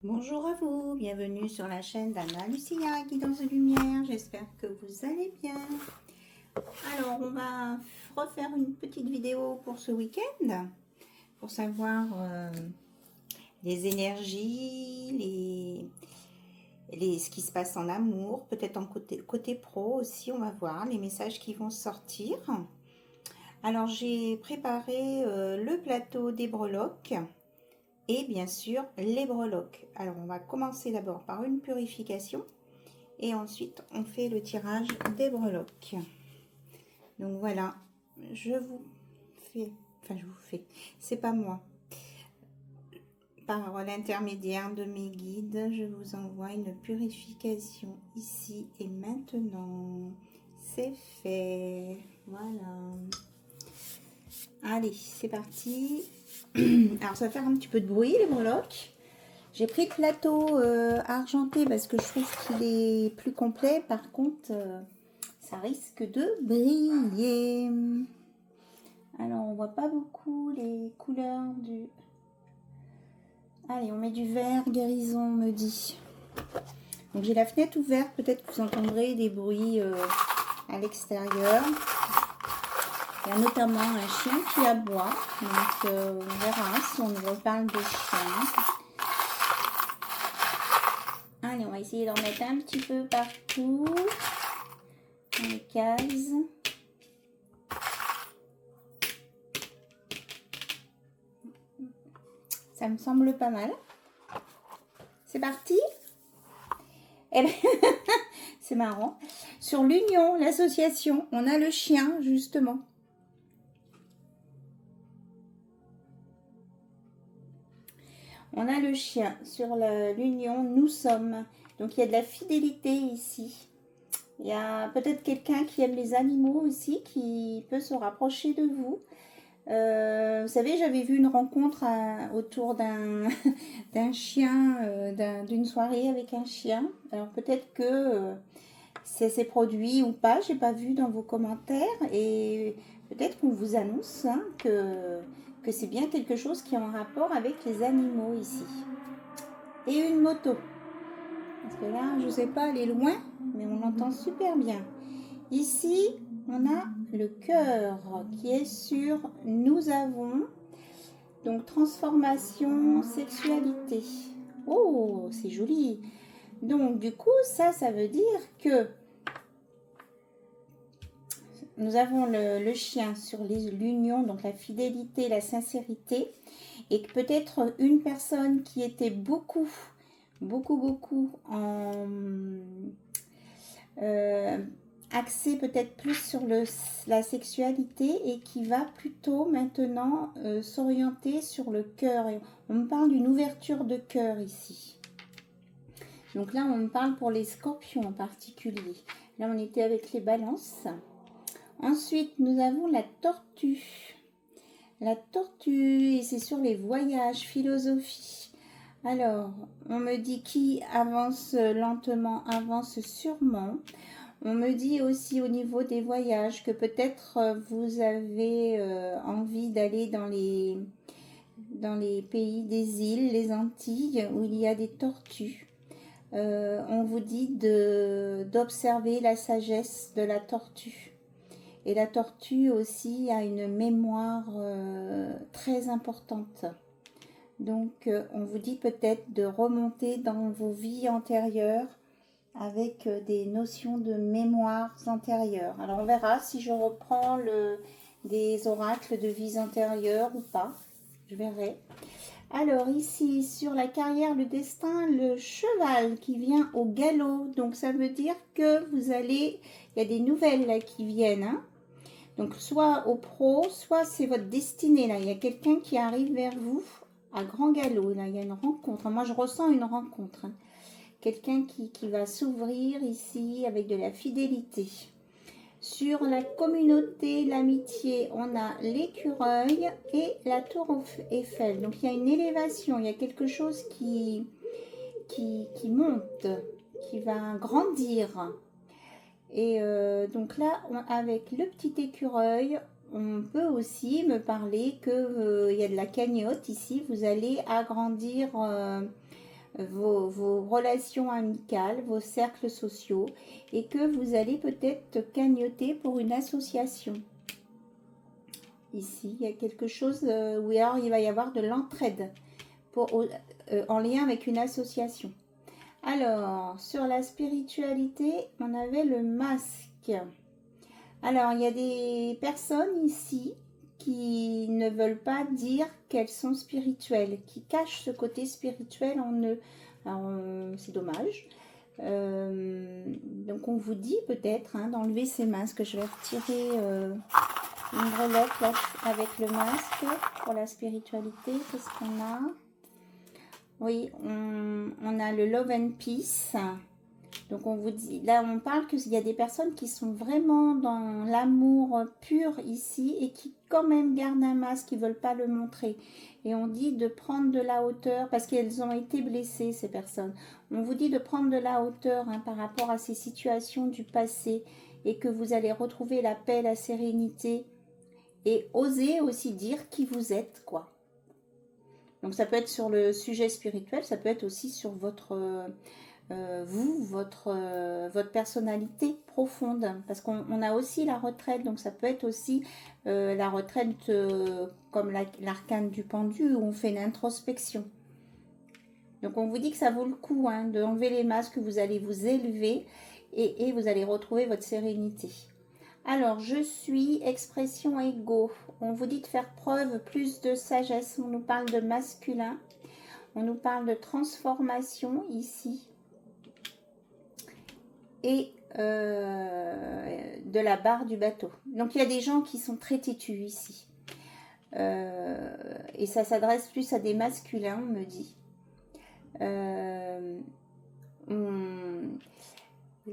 Bonjour à vous, bienvenue sur la chaîne d'Anna Lucia, Guidance de Lumière, j'espère que vous allez bien. Alors, on va refaire une petite vidéo pour ce week-end, pour savoir les énergies, ce qui se passe en amour, peut-être en côté pro aussi, on va voir les messages qui vont sortir. Alors, j'ai préparé le plateau des breloques. Et bien sûr, les breloques. Alors, on va commencer d'abord par une purification. Et ensuite, on fait le tirage des breloques. Donc voilà, je vous fais... c'est pas moi. Par l'intermédiaire de mes guides, je vous envoie une purification ici et maintenant. C'est fait. Voilà. Allez, c'est parti. Alors, ça va faire un petit peu de bruit, les breloques. J'ai pris le plateau argenté parce que je trouve qu'il est plus complet. Par contre, ça risque de briller. Alors, on voit pas beaucoup les couleurs du... Allez, on met du vert, guérison, on me dit. Donc, j'ai la fenêtre ouverte. Peut-être que vous entendrez des bruits à l'extérieur. Il y a notamment un chien qui aboie. Donc, on verra si on reparle de chien. Allez, on va essayer d'en mettre un petit peu partout. Dans les cases. Ça me semble pas mal. C'est parti. Eh ben, c'est marrant. Sur l'union, l'association, on a le chien, justement. On a le chien. Sur l'union, nous sommes. Donc, il y a de la fidélité ici. Il y a peut-être quelqu'un qui aime les animaux aussi, qui peut se rapprocher de vous. Vous savez, j'avais vu une rencontre autour d'un chien, d'une soirée avec un chien. Alors peut-être que ça s'est produit ou pas, j'ai pas vu dans vos commentaires. Et peut-être qu'on vous annonce que c'est bien quelque chose qui est en rapport avec les animaux ici. Et une moto. Parce que là, je sais pas, elle est loin, mais on l'entend super bien. Ici, on a le cœur qui est sur nous avons. Donc, transformation, sexualité. Oh, c'est joli. Donc, du coup, ça veut dire que nous avons le chien sur l'union, donc la fidélité, la sincérité. Et que peut-être une personne qui était beaucoup en... axé peut-être plus sur la sexualité et qui va plutôt maintenant s'orienter sur le cœur. On me parle d'une ouverture de cœur ici. Donc là, on me parle pour les scorpions en particulier. Là, on était avec les balances. Ensuite, nous avons la tortue. La tortue, et c'est sur les voyages, philosophie. Alors, on me dit qui avance lentement, avance sûrement. On me dit aussi au niveau des voyages que peut-être vous avez envie d'aller dans les pays des îles, les Antilles, où il y a des tortues. On vous dit d'observer la sagesse de la tortue. Et la tortue aussi a une mémoire très importante. Donc, on vous dit peut-être de remonter dans vos vies antérieures avec des notions de mémoires antérieures. Alors on verra si je reprends des oracles de vies antérieures ou pas. Je verrai. Alors ici sur la carrière, le destin, le cheval qui vient au galop. Donc ça veut dire que vous allez... Il y a des nouvelles là qui viennent. Hein. Donc soit au pro, soit c'est votre destinée. Là. Il y a quelqu'un qui arrive vers vous à grand galop. Là. Il y a une rencontre. Moi je ressens une rencontre. Hein. Quelqu'un qui va s'ouvrir ici avec de la fidélité. Sur la communauté, l'amitié, on a l'écureuil et la tour Eiffel. Donc il y a une élévation, il y a quelque chose qui monte, qui va grandir. Et donc là, avec le petit écureuil, on peut aussi me parler qu'il y a de la cagnotte ici. Vous allez agrandir... vos relations amicales, vos cercles sociaux, et que vous allez peut-être cagnoter pour une association. Ici, il y a quelque chose où alors, il va y avoir de l'entraide en lien avec une association. Alors, sur la spiritualité, on avait le masque. Alors, il y a des personnes ici qui ne veulent pas dire qu'elles sont spirituelles, qui cachent ce côté spirituel en eux. C'est dommage. Donc, on vous dit peut-être d'enlever ces masques. Je vais retirer une breloque là, avec le masque pour la spiritualité. Qu'est-ce qu'on a? Oui, on a le Love and Peace. Donc on vous dit, là on parle qu'il y a des personnes qui sont vraiment dans l'amour pur ici et qui quand même gardent un masque, qui ne veulent pas le montrer. Et on dit de prendre de la hauteur parce qu'elles ont été blessées ces personnes. On vous dit de prendre de la hauteur par rapport à ces situations du passé et que vous allez retrouver la paix, la sérénité et oser aussi dire qui vous êtes, quoi. Donc ça peut être sur le sujet spirituel, ça peut être aussi sur votre... votre personnalité profonde, parce qu'on a aussi la retraite, donc ça peut être aussi la retraite comme l'arcane du pendu où on fait une introspection. Donc on vous dit que ça vaut le coup d'enlever les masques, vous allez vous élever et vous allez retrouver votre sérénité. Alors, je suis, expression ego. On vous dit de faire preuve plus de sagesse. On nous parle de masculin. On nous parle de transformation ici. Et de la barre du bateau. Donc, il y a des gens qui sont très têtus ici. Et ça s'adresse plus à des masculins, on me dit.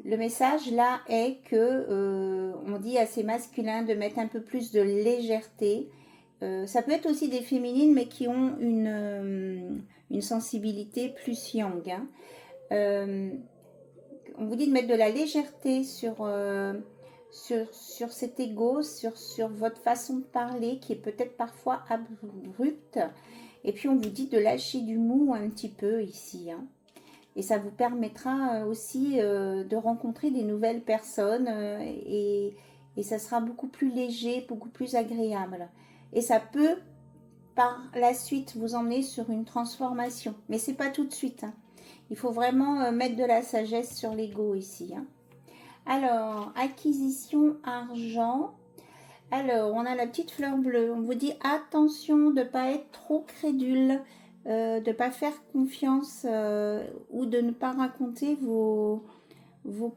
Le message là est que on dit à ces masculins de mettre un peu plus de légèreté. Ça peut être aussi des féminines, mais qui ont une sensibilité plus yang. On vous dit de mettre de la légèreté sur cet ego, sur votre façon de parler, qui est peut-être parfois abrupte. Et puis on vous dit de lâcher du mou un petit peu ici. Et ça vous permettra aussi de rencontrer des nouvelles personnes et ça sera beaucoup plus léger, beaucoup plus agréable. Et ça peut par la suite vous emmener sur une transformation. Mais c'est pas tout de suite. Il faut vraiment mettre de la sagesse sur l'ego ici. Alors, acquisition argent. Alors, on a la petite fleur bleue. On vous dit attention de ne pas être trop crédule. De ne pas faire confiance ou de ne pas raconter vos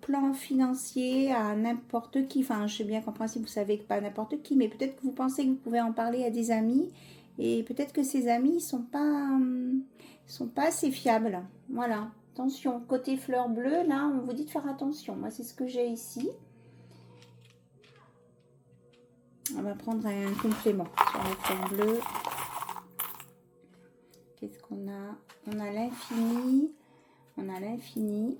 plans financiers à n'importe qui. Enfin, je sais bien qu'en principe, vous savez que pas n'importe qui, mais peut-être que vous pensez que vous pouvez en parler à des amis et peut-être que ces amis ne sont pas assez fiables. Voilà, attention. Côté fleur bleue, là, on vous dit de faire attention. Moi, c'est ce que j'ai ici. On va prendre un complément sur la fleur bleue. Qu'est-ce qu'on a? On a l'infini. On a l'infini.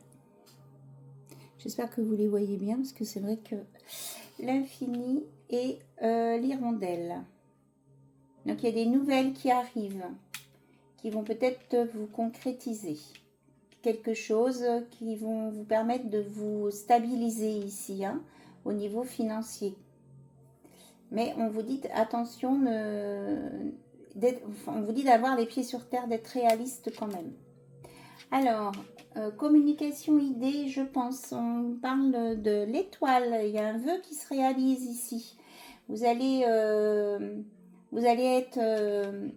J'espère que vous les voyez bien parce que c'est vrai que l'infini et l'hirondelle. Donc il y a des nouvelles qui arrivent, qui vont peut-être vous concrétiser. Quelque chose qui vont vous permettre de vous stabiliser ici, au niveau financier. Mais on vous dit attention, on vous dit d'avoir les pieds sur terre, d'être réaliste quand même. Alors, communication, idée, je pense, on parle de l'étoile. Il y a un vœu qui se réalise ici. Vous allez être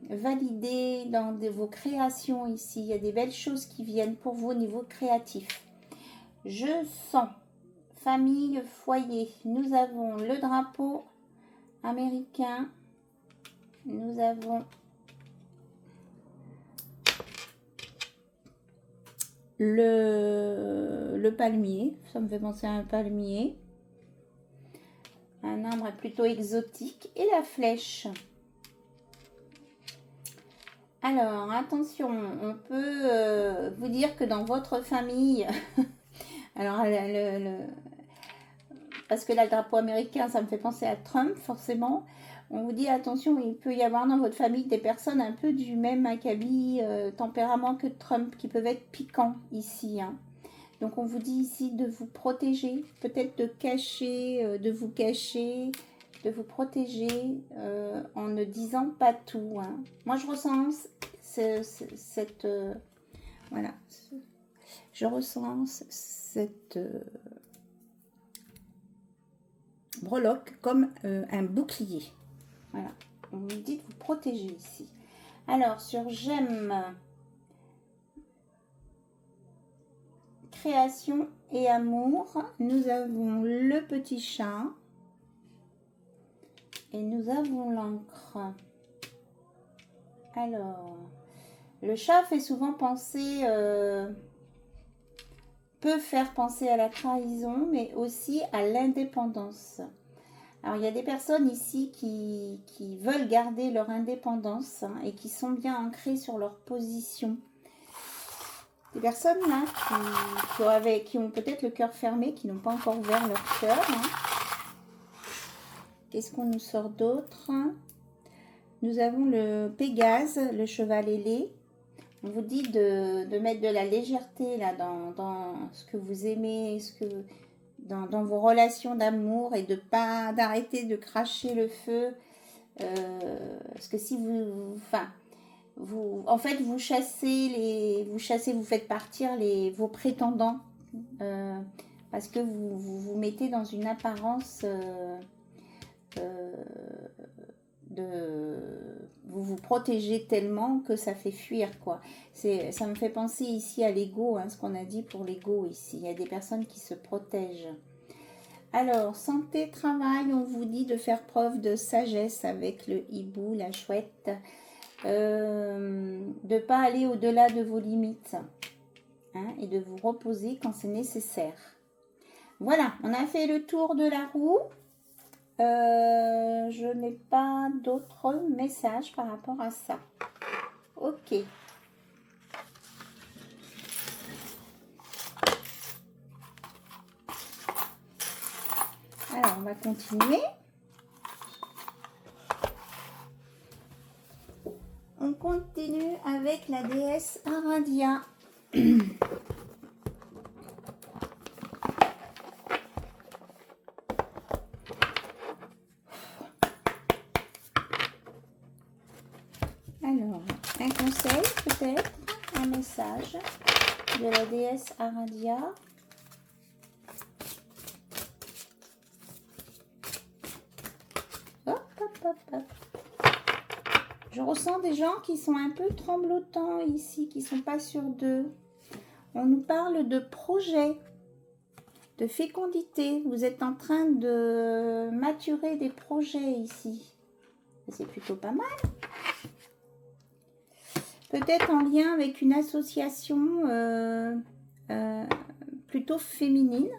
validé dans vos créations ici. Il y a des belles choses qui viennent pour vous au niveau créatif. Je sens famille, foyer. Nous avons le drapeau américain. Nous avons le palmier, ça me fait penser à un palmier, un arbre plutôt exotique, et la flèche. Alors attention, on peut vous dire que dans votre famille, alors parce que là le drapeau américain ça me fait penser à Trump forcément, On vous dit attention, il peut y avoir dans votre famille des personnes un peu du même acabit, tempérament que Trump, qui peuvent être piquants ici. Hein. Donc on vous dit ici de vous protéger, peut-être de cacher, de vous cacher, de vous protéger en ne disant pas tout. Hein. Moi je ressens cette... voilà. Je ressens cette breloque comme un bouclier. Voilà. On vous dit de vous protéger ici. Alors, sur j'aime, création et amour, nous avons le petit chat et nous avons l'encre. Alors, le chat fait souvent penser, peut faire penser à la trahison, mais aussi à l'indépendance. Alors, il y a des personnes ici qui veulent garder leur indépendance hein, et qui sont bien ancrées sur leur position. Des personnes là qui ont peut-être le cœur fermé, qui n'ont pas encore ouvert leur cœur. Hein. Qu'est-ce qu'on nous sort d'autre? Nous avons le Pégase, le cheval ailé. On vous dit de mettre de la légèreté là dans ce que vous aimez, dans vos relations d'amour et d'arrêter de cracher le feu. Parce que si vous vous faites partir vos prétendants parce que vous mettez dans une apparence vous vous protégez tellement que ça fait fuir quoi. Ça me fait penser ici à l'ego, hein, ce qu'on a dit pour l'ego ici. Il y a des personnes qui se protègent. Alors, santé, travail, on vous dit de faire preuve de sagesse avec le hibou, la chouette. De ne pas aller au-delà de vos limites hein, et de vous reposer quand c'est nécessaire. Voilà, on a fait le tour de la roue. Je n'ai pas d'autres messages par rapport à ça. Ok. Alors, on va continuer. On continue avec la déesse Aradia. Alors, un conseil peut-être, un message de la déesse Aradia. Hop, hop, hop, hop. Je ressens des gens qui sont un peu tremblotants ici, qui ne sont pas sûrs d'eux. On nous parle de projet, de fécondité. Vous êtes en train de maturer des projets ici. C'est plutôt pas mal. Peut-être en lien avec une association plutôt féminine.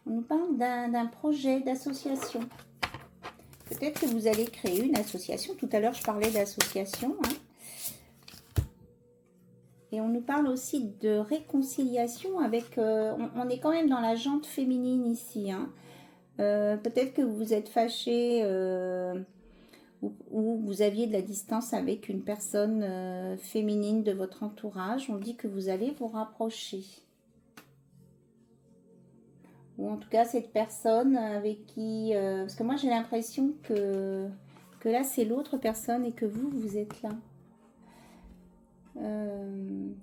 On nous parle d'un projet d'association. Peut-être que vous allez créer une association. Tout à l'heure, je parlais d'association. Hein. Et on nous parle aussi de réconciliation avec... on est quand même dans la jante féminine ici. Hein. Peut-être que vous vous êtes fâché ou vous aviez de la distance avec une personne féminine de votre entourage. On dit que vous allez vous rapprocher. Ou en tout cas cette personne avec qui... parce que moi j'ai l'impression que là c'est l'autre personne et que vous êtes là.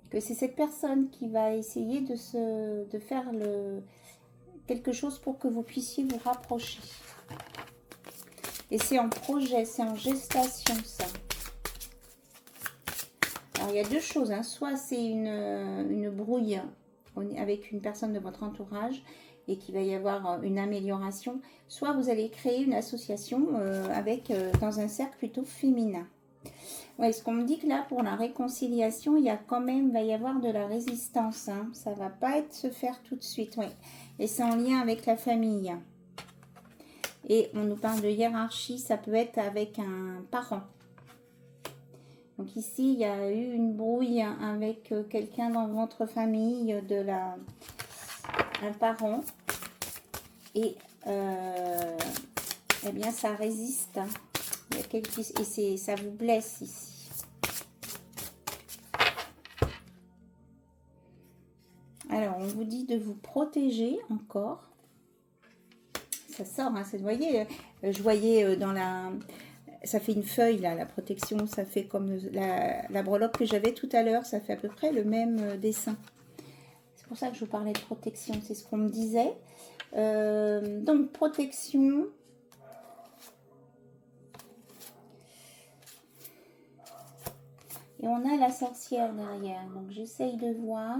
Que c'est cette personne qui va essayer de faire quelque chose pour que vous puissiez vous rapprocher. Et c'est en projet, c'est en gestation ça. Alors il y a deux choses, hein. Soit c'est une brouille avec une personne de votre entourage et qu'il va y avoir une amélioration, soit vous allez créer une association dans un cercle plutôt féminin. Ouais, ce qu'on me dit que là, pour la réconciliation, il va y avoir de la résistance. Hein. Ça ne va pas se faire tout de suite. Ouais. Et c'est en lien avec la famille. Et on nous parle de hiérarchie, ça peut être avec un parent. Donc ici, il y a eu une brouille avec quelqu'un dans votre famille, un parent. Et eh bien ça résiste. Hein. Il y a et ça vous blesse ici. Alors, on vous dit de vous protéger encore. Ça sort, hein, vous voyez, je voyais dans la... Ça fait une feuille, là, la protection. Ça fait comme la breloque que j'avais tout à l'heure. Ça fait à peu près le même dessin. C'est pour ça que je vous parlais de protection. C'est ce qu'on me disait. Donc, protection... Et on a la sorcière derrière. Donc, j'essaye de voir.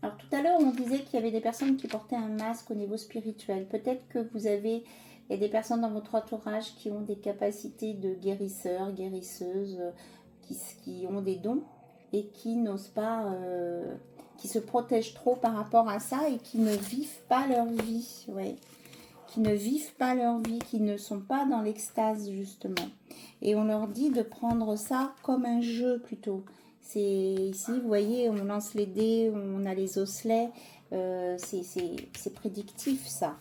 Alors, tout à l'heure, on disait qu'il y avait des personnes qui portaient un masque au niveau spirituel. Peut-être que il y a des personnes dans votre entourage qui ont des capacités de guérisseurs, guérisseuses, qui ont des dons et qui n'osent pas, qui se protègent trop par rapport à ça et qui ne vivent pas leur vie. Ouais. Qui ne vivent pas leur vie, qui ne sont pas dans l'extase justement. Et on leur dit de prendre ça comme un jeu plutôt. C'est ici, vous voyez, on lance les dés, on a les osselets, c'est prédictif ça.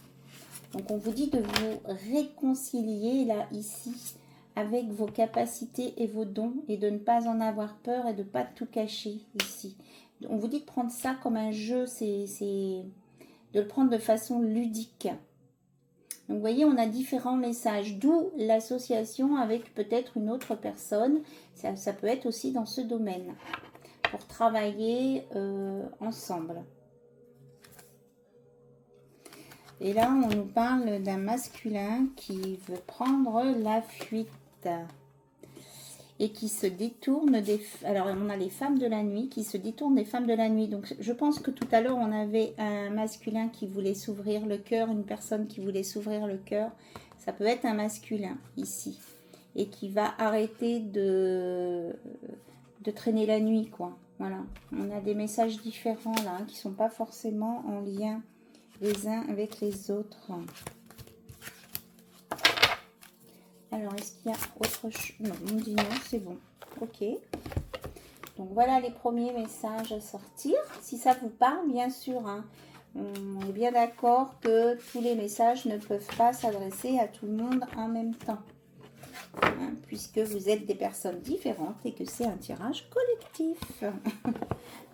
Donc on vous dit de vous réconcilier là, ici, avec vos capacités et vos dons et de ne pas en avoir peur et de ne pas tout cacher ici. On vous dit de prendre ça comme un jeu, de le prendre de façon ludique. Donc, vous voyez, on a différents messages, d'où l'association avec peut-être une autre personne. Ça peut être aussi dans ce domaine, pour travailler ensemble. Et là, on nous parle d'un masculin qui veut prendre la fuite et qui se détourne des... Alors, on a les femmes de la nuit qui se détournent des femmes de la nuit. Donc, je pense que tout à l'heure, on avait un masculin qui voulait s'ouvrir le cœur, une personne qui voulait s'ouvrir le cœur. Ça peut être un masculin, ici. Et qui va arrêter de traîner la nuit, quoi. Voilà. On a des messages différents, là, hein, qui ne sont pas forcément en lien les uns avec les autres. Alors, est-ce qu'il y a autre chose? Non, on me dit non, c'est bon. Ok. Donc, voilà les premiers messages à sortir. Si ça vous parle, bien sûr, hein, on est bien d'accord que tous les messages ne peuvent pas s'adresser à tout le monde en même temps. Hein, puisque vous êtes des personnes différentes et que c'est un tirage collectif.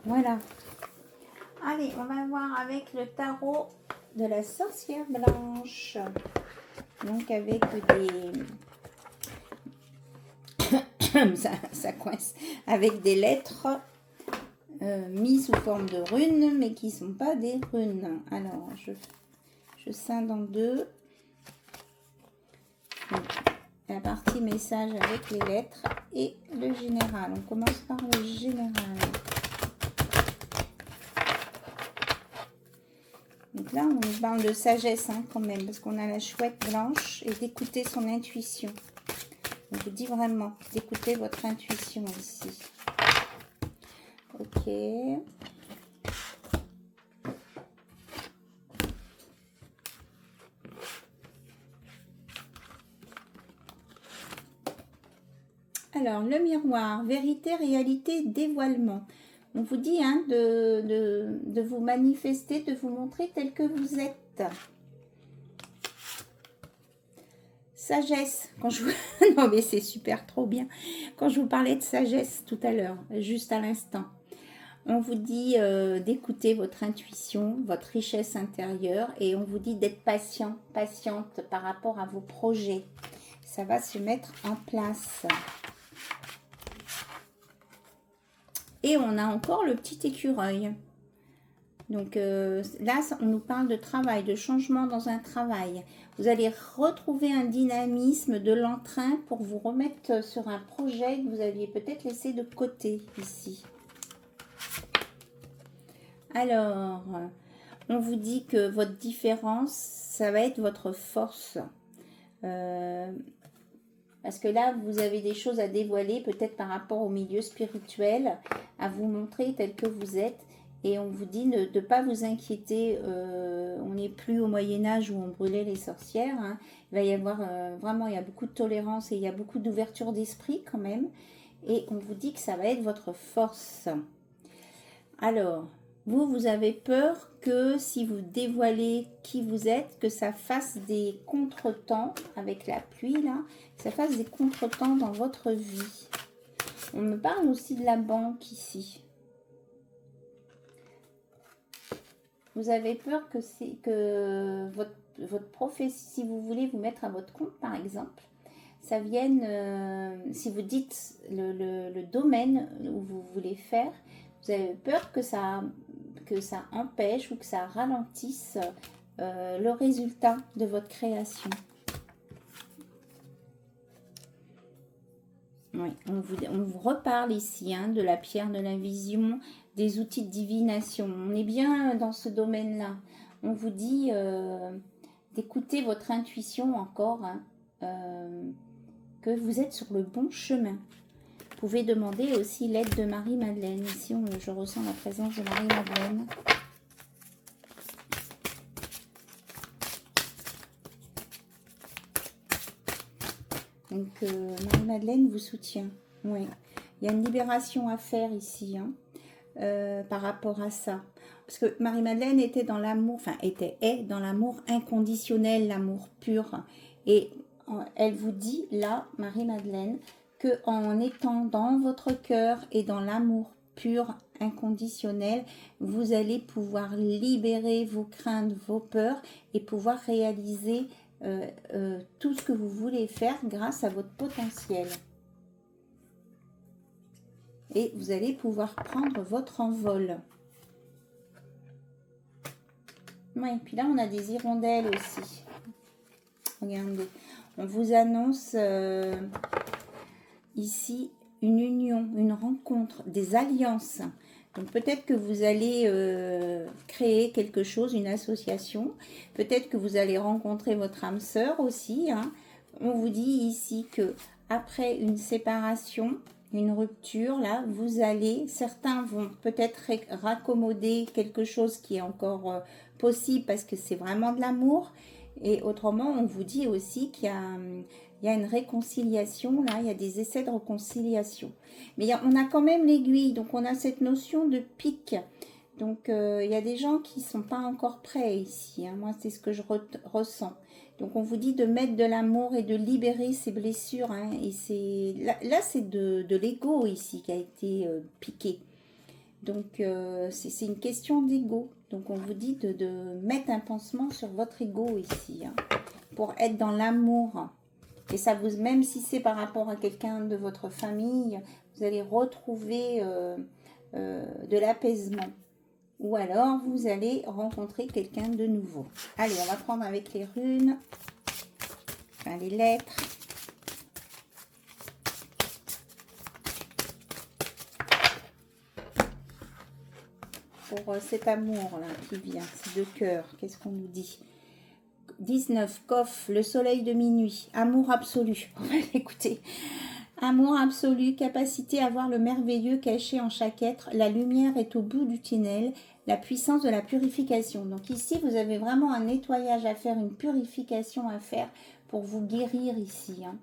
Voilà. Allez, on va voir avec le tarot de la sorcière blanche. Donc, avec des... ça coince, avec des lettres mises sous forme de runes, mais qui ne sont pas des runes. Alors, je scinde en deux. Donc, la partie message avec les lettres et le général. On commence par le général. Donc là, on nous parle de sagesse, hein, quand même, parce qu'on a la chouette blanche et d'écouter son intuition. On vous dit vraiment d'écouter votre intuition ici. Ok. Alors, le miroir, vérité, réalité, dévoilement. On vous dit hein, de vous manifester, de vous montrer tel que vous êtes. Sagesse, quand je vous... non mais c'est super, trop bien. Quand je vous parlais de sagesse tout à l'heure, juste à l'instant, on vous dit d'écouter votre intuition, votre richesse intérieure et on vous dit d'être patient, patiente par rapport à vos projets. Ça va se mettre en place. Et on a encore le petit écureuil. Donc là, on nous parle de travail, de changement dans un travail. Vous allez retrouver un dynamisme, de l'entrain pour vous remettre sur un projet que vous aviez peut-être laissé de côté ici. Alors, on vous dit que votre différence, ça va être votre force. Parce que là, vous avez des choses à dévoiler, peut-être par rapport au milieu spirituel, à vous montrer tel que vous êtes. Et on vous dit de ne pas vous inquiéter, on n'est plus au Moyen-Âge où on brûlait les sorcières. Hein. Il va y avoir vraiment, il y a beaucoup de tolérance et il y a beaucoup d'ouverture d'esprit quand même. Et on vous dit que ça va être votre force. Alors, Vous avez peur que si vous dévoilez qui vous êtes, que ça fasse des contretemps avec la pluie, là, que ça fasse des contretemps dans votre vie. On me parle aussi de la banque ici. Vous avez peur que votre profession, si vous voulez vous mettre à votre compte, par exemple, ça vienne, si vous dites le domaine où vous voulez faire, vous avez peur que ça empêche ou que ça ralentisse le résultat de votre création. Oui, on vous reparle ici hein, de la pierre de la vision, des outils de divination. On est bien dans ce domaine-là. On vous dit d'écouter votre intuition encore, hein, que vous êtes sur le bon chemin. Vous pouvez demander aussi l'aide de Marie-Madeleine. Ici, je ressens la présence de Marie-Madeleine. Donc, Marie-Madeleine vous soutient. Oui, il y a une libération à faire ici, hein, par rapport à ça. Parce que Marie-Madeleine était dans l'amour, enfin, est dans l'amour inconditionnel, l'amour pur. Et elle vous dit, là, Marie-Madeleine, qu'en étant dans votre cœur et dans l'amour pur, inconditionnel, vous allez pouvoir libérer vos craintes, vos peurs et pouvoir réaliser tout ce que vous voulez faire grâce à votre potentiel. Et vous allez pouvoir prendre votre envol. Oui, puis là, on a des hirondelles aussi. Regardez, on vous annonce ici une union, une rencontre, des alliances. Donc peut-être que vous allez créer quelque chose, une association. Peut-être que vous allez rencontrer votre âme sœur aussi. Hein. On vous dit ici que après une séparation, une rupture, là, vous allez, certains vont peut-être raccommoder quelque chose qui est encore possible parce que c'est vraiment de l'amour. Et autrement, on vous dit aussi qu'il y a une réconciliation, là, il y a des essais de réconciliation. Mais on a quand même l'aiguille, donc on a cette notion de pic. Donc, il y a des gens qui ne sont pas encore prêts ici. Hein. Moi, c'est ce que je ressens. Donc, on vous dit de mettre de l'amour et de libérer ces blessures. Hein. Et là, c'est de l'ego ici qui a été piqué. Donc, c'est une question d'ego. Donc, on vous dit de mettre un pansement sur votre ego ici. Hein, pour être dans l'amour. Et ça vous, même si c'est par rapport à quelqu'un de votre famille, vous allez retrouver de l'apaisement. Ou alors, vous allez rencontrer quelqu'un de nouveau. Allez, on va prendre avec les runes, enfin les lettres. Pour cet amour-là qui vient, ces deux cœurs, qu'est-ce qu'on nous dit ? 19, coffre, le soleil de minuit, amour absolu. On va l'écouter. Amour absolu, capacité à voir le merveilleux caché en chaque être. La lumière est au bout du tunnel, la puissance de la purification. Donc ici, vous avez vraiment un nettoyage à faire, une purification à faire pour vous guérir ici. Hein.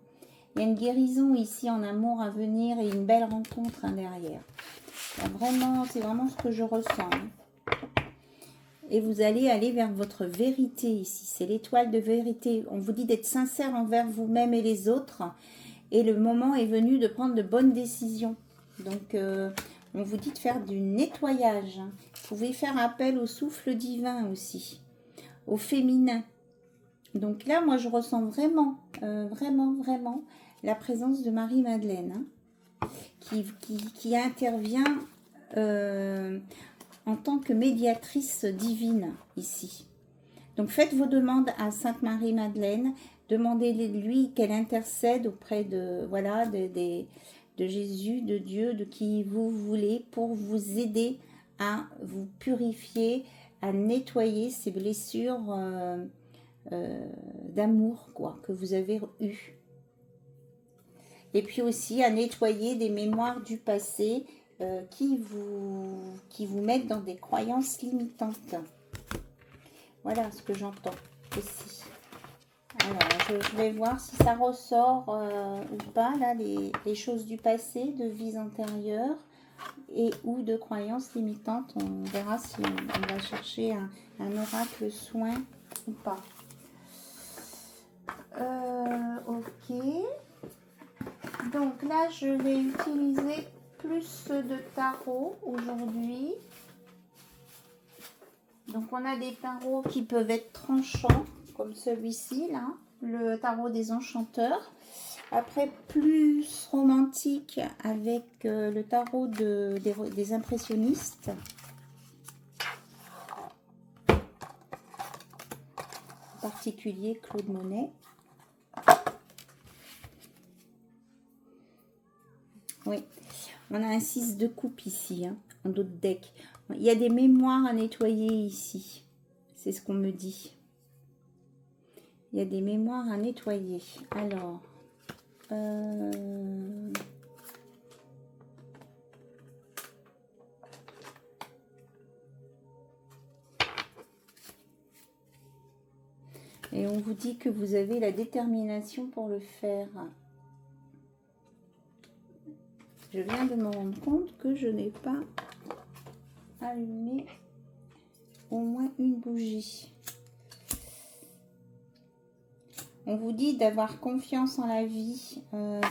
Il y a une guérison ici en amour à venir et une belle rencontre derrière. C'est vraiment ce que je ressens. Hein. Et vous allez aller vers votre vérité ici. C'est l'étoile de vérité. On vous dit d'être sincère envers vous-même et les autres. Et le moment est venu de prendre de bonnes décisions. Donc, on vous dit de faire du nettoyage. Vous pouvez faire appel au souffle divin aussi. Au féminin. Donc là, moi, je ressens vraiment, vraiment la présence de Marie-Madeleine. Hein, qui intervient... en tant que médiatrice divine ici. Donc faites vos demandes à Sainte Marie-Madeleine, demandez-lui qu'elle intercède auprès de Jésus, de Dieu, de qui vous voulez, pour vous aider à vous purifier, à nettoyer ces blessures d'amour que vous avez eues. Et puis aussi à nettoyer des mémoires du passé qui vous mettent dans des croyances limitantes. Voilà ce que j'entends aussi. Alors, je vais voir si ça ressort ou pas, là, les choses du passé, de vies antérieures. et ou de croyances limitantes. On verra si on va chercher un oracle soin ou pas. Ok. Donc là, je vais utiliser plus de tarot aujourd'hui. Donc on a des tarots qui peuvent être tranchants, comme celui-ci, là, le tarot des enchanteurs. Après, plus romantique avec le tarot des impressionnistes. En particulier Claude Monet. Oui, on a un 6 de coupe ici, hein, en d'autres decks. Il y a des mémoires à nettoyer ici. C'est ce qu'on me dit. Il y a des mémoires à nettoyer. Alors, et on vous dit que vous avez la détermination pour le faire. Je viens de me rendre compte que je n'ai pas allumé au moins une bougie. On vous dit d'avoir confiance en la vie.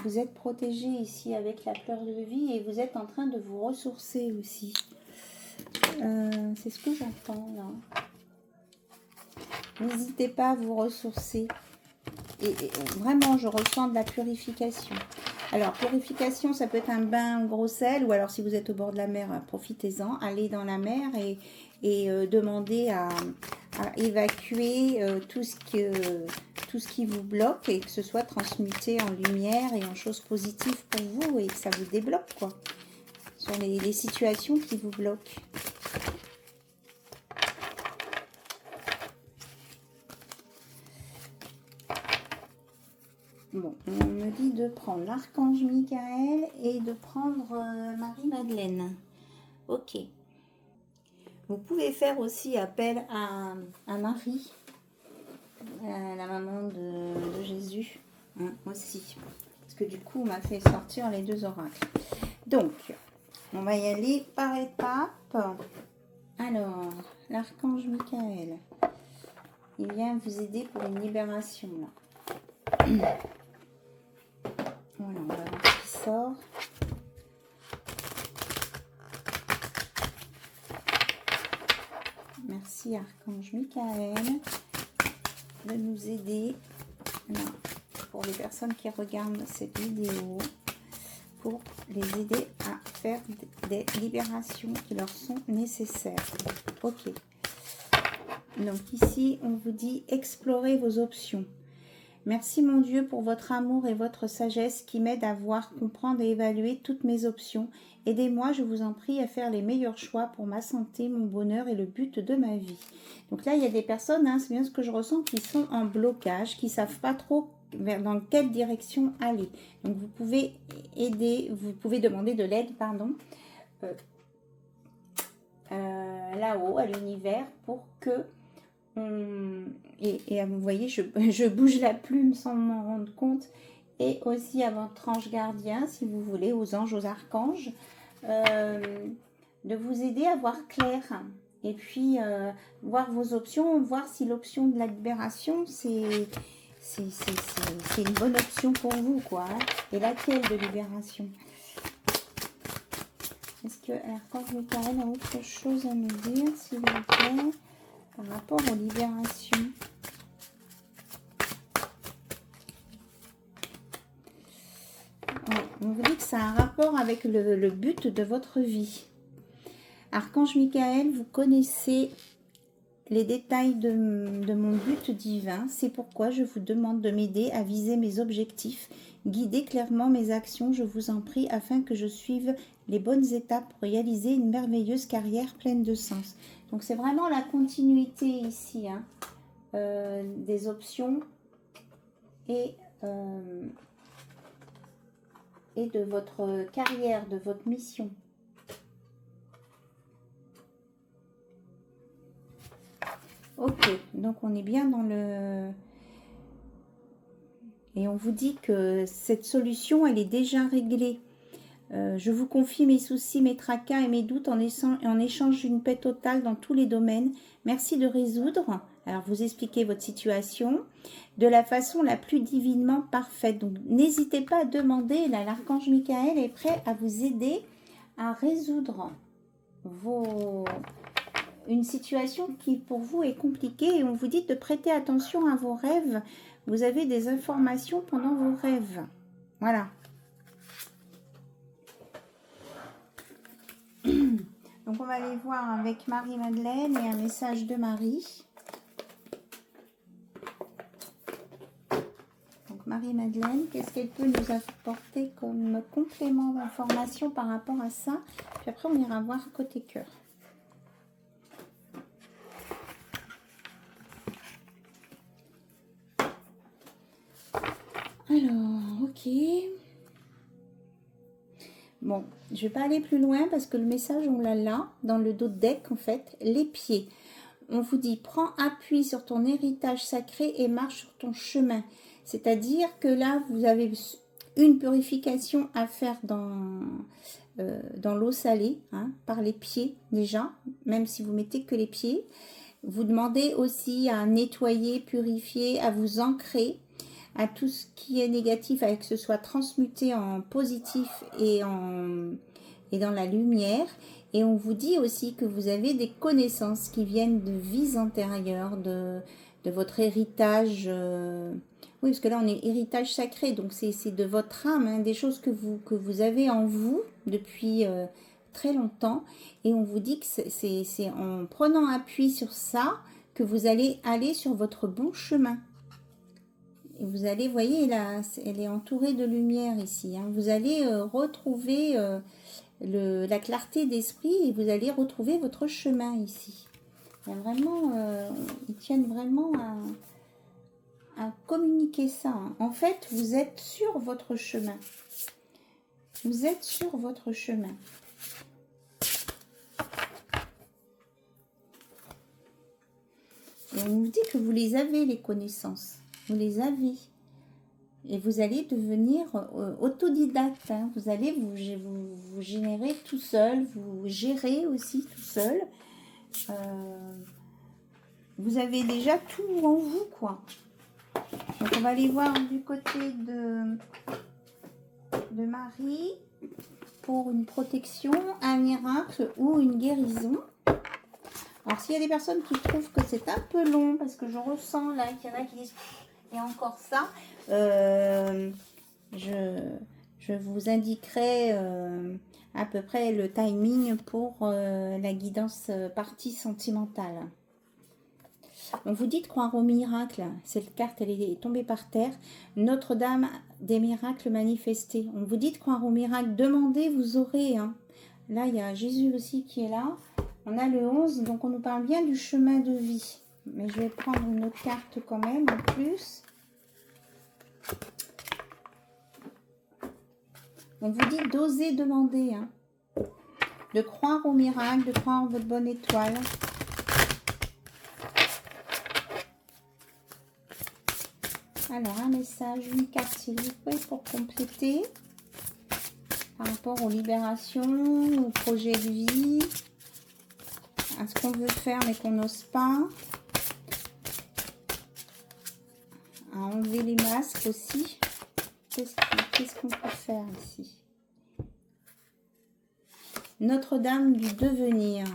Vous êtes protégé ici avec la fleur de vie et vous êtes en train de vous ressourcer aussi. C'est ce que j'entends là. N'hésitez pas à vous ressourcer. Et vraiment, je ressens de la purification. Alors, purification, ça peut être un bain gros sel, ou alors si vous êtes au bord de la mer, profitez-en. Allez dans la mer et demandez à évacuer tout ce qui vous bloque et que ce soit transmuté en lumière et en choses positives pour vous et que ça vous débloque, quoi, sur les situations qui vous bloquent. Bon, on me dit de prendre l'archange Michael et de prendre Marie-Madeleine. Ok. Vous pouvez faire aussi appel à Marie, la maman de Jésus, hein, aussi. Parce que du coup, on m'a fait sortir les deux oracles. Donc, on va y aller par étapes. Alors, l'archange Michael, il vient vous aider pour une libération, là. Voilà, on va voir ce qui sort. Merci Archange Michael de nous aider, pour les personnes qui regardent cette vidéo, pour les aider à faire des libérations qui leur sont nécessaires. Ok. Donc ici, on vous dit explorer vos options. Merci mon Dieu pour votre amour et votre sagesse qui m'aident à voir, comprendre et évaluer toutes mes options. Aidez-moi, je vous en prie, à faire les meilleurs choix pour ma santé, mon bonheur et le but de ma vie. Donc là, il y a des personnes, hein, c'est bien ce que je ressens, qui sont en blocage, qui ne savent pas trop dans quelle direction aller. Donc vous pouvez aider, vous pouvez demander de l'aide, pardon, là-haut, à l'univers, pour que... Et vous voyez, je bouge la plume sans m'en rendre compte. Et aussi à votre ange gardien, si vous voulez, aux anges, aux archanges, de vous aider à voir clair. Et puis, voir vos options, voir si l'option de la libération, c'est une bonne option pour vous, quoi. Hein. Et laquelle de libération? Est-ce que l'archange Michael a autre chose à me dire, s'il vous plaît, par rapport aux libérations? On vous dit que ça a un rapport avec le but de votre vie. Archange Michael, vous connaissez les détails de mon but divin. C'est pourquoi je vous demande de m'aider à viser mes objectifs. Guidez clairement mes actions, je vous en prie, afin que je suive les bonnes étapes pour réaliser une merveilleuse carrière pleine de sens. Donc c'est vraiment la continuité ici, hein, des options et de votre carrière, de votre mission. Ok, donc on est bien dans le... Et on vous dit que cette solution, elle est déjà réglée. Je vous confie mes soucis, mes tracas et mes doutes en échange d'une paix totale dans tous les domaines. Merci de résoudre. Alors, vous expliquez votre situation de la façon la plus divinement parfaite. Donc, n'hésitez pas à demander. Là, l'archange Michael est prêt à vous aider à résoudre une situation qui, pour vous, est compliquée. Et on vous dit de prêter attention à vos rêves. Vous avez des informations pendant vos rêves. Voilà. Donc, on va aller voir avec Marie-Madeleine et un message de Marie. Donc, Marie-Madeleine, qu'est-ce qu'elle peut nous apporter comme complément d'information par rapport à ça? Puis après, on ira voir côté cœur. Alors, ok. Bon, je ne vais pas aller plus loin parce que le message, on l'a là, dans le dos de deck, en fait. Les pieds. On vous dit, prends appui sur ton héritage sacré et marche sur ton chemin. C'est-à-dire que là, vous avez une purification à faire dans l'eau salée, hein, par les pieds déjà, même si vous mettez que les pieds. Vous demandez aussi à nettoyer, purifier, à vous ancrer à tout ce qui est négatif, avec que ce soit transmuté en positif et dans la lumière. Et on vous dit aussi que vous avez des connaissances qui viennent de vies antérieures, de votre héritage. Oui, parce que là, on est héritage sacré, donc c'est de votre âme, hein, des choses que vous avez en vous depuis très longtemps. Et on vous dit que c'est en prenant appui sur ça que vous allez aller sur votre bon chemin. Et vous allez, voyez, là, elle est entourée de lumière ici. Hein. Vous allez retrouver la clarté d'esprit et vous allez retrouver votre chemin ici. Il y a vraiment, ils tiennent vraiment à communiquer ça. Hein. En fait, vous êtes sur votre chemin. Vous êtes sur votre chemin. Et on vous dit que vous les avez, les connaissances. Vous les avez. Et vous allez devenir autodidacte. Hein. Vous allez vous générer tout seul. Vous gérez aussi tout seul. Vous avez déjà tout en vous, quoi. Donc, on va aller voir du côté de Marie pour une protection, un miracle ou une guérison. Alors, s'il y a des personnes qui trouvent que c'est un peu long, parce que je ressens là qu'il y en a qui disent et encore ça, je vous indiquerai à peu près le timing pour la guidance partie sentimentale. On vous dit de croire au miracle. Cette carte, elle est tombée par terre. Notre-Dame des miracles manifestés. On vous dit de croire au miracle. Demandez, vous aurez. Hein. Là, il y a Jésus aussi qui est là. On a le 11, donc on nous parle bien du chemin de vie. Mais je vais prendre une autre carte quand même, en plus. On vous dit d'oser demander. Hein. De croire au miracle, de croire en votre bonne étoile. Alors, un message, une carte, s'il vous plaît, pour compléter. Par rapport aux libérations, aux projets de vie. À ce qu'on veut faire, mais qu'on n'ose pas. À enlever les masques aussi. Qu'est-ce qu'on peut faire ici? Notre-Dame du devenir.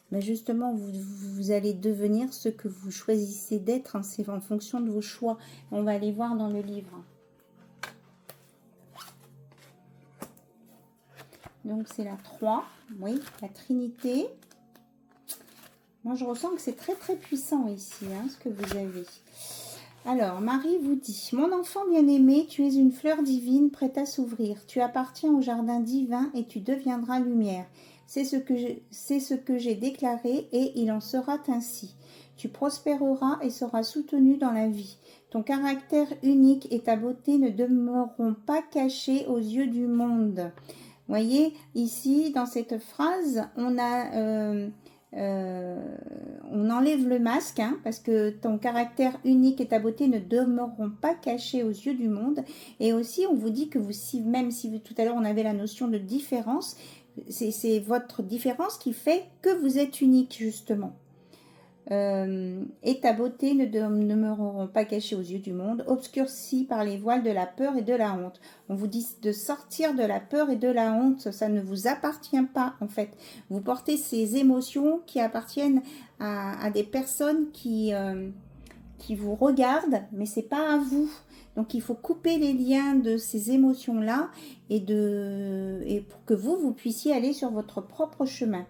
Mais justement, vous allez devenir ce que vous choisissez d'être. Hein, c'est en fonction de vos choix. On va aller voir dans le livre. Donc, c'est la 3. Oui, la Trinité. Moi, je ressens que c'est très, très puissant ici, hein, ce que vous avez. Alors, Marie vous dit, « Mon enfant bien-aimé, tu es une fleur divine prête à s'ouvrir. Tu appartiens au jardin divin et tu deviendras lumière. C'est ce que j'ai déclaré et il en sera ainsi. Tu prospéreras et seras soutenu dans la vie. Ton caractère unique et ta beauté ne demeureront pas cachés aux yeux du monde. » Voyez, ici, dans cette phrase, on a On enlève le masque, hein, parce que ton caractère unique et ta beauté ne demeureront pas cachés aux yeux du monde. Et aussi, on vous dit que vous, même si tout à l'heure on avait la notion de différence, c'est votre différence qui fait que vous êtes unique, justement. Et ta beauté ne demeureront pas cachées aux yeux du monde, obscurcies par les voiles de la peur et de la honte. On vous dit de sortir de la peur et de la honte, ça ne vous appartient pas en fait. Vous portez ces émotions qui appartiennent à des personnes qui vous regardent, mais c'est pas à vous. Donc il faut couper les liens de ces émotions-là et pour que vous puissiez aller sur votre propre chemin.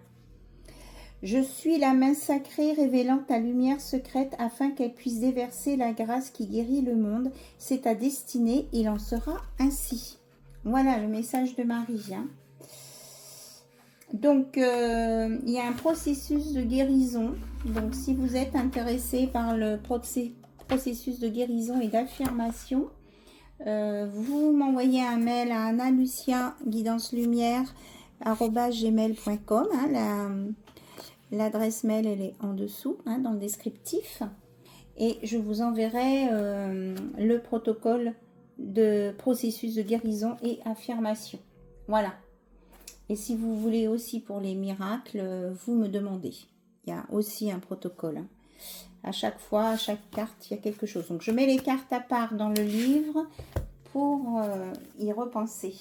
Je suis la main sacrée révélant ta lumière secrète afin qu'elle puisse déverser la grâce qui guérit le monde. C'est ta destinée, il en sera ainsi. Voilà le message de Marie. Hein. Donc, il y a un processus de guérison. Donc, si vous êtes intéressé par le processus de guérison et d'affirmation, vous m'envoyez un mail à analucia@gmail.com. L'adresse mail, elle est en dessous, hein, dans le descriptif. Et je vous enverrai le protocole de processus de guérison et affirmation. Voilà. Et si vous voulez aussi pour les miracles, vous me demandez. Il y a aussi un protocole. Hein. À chaque fois, à chaque carte, il y a quelque chose. Donc, je mets les cartes à part dans le livre pour y repenser.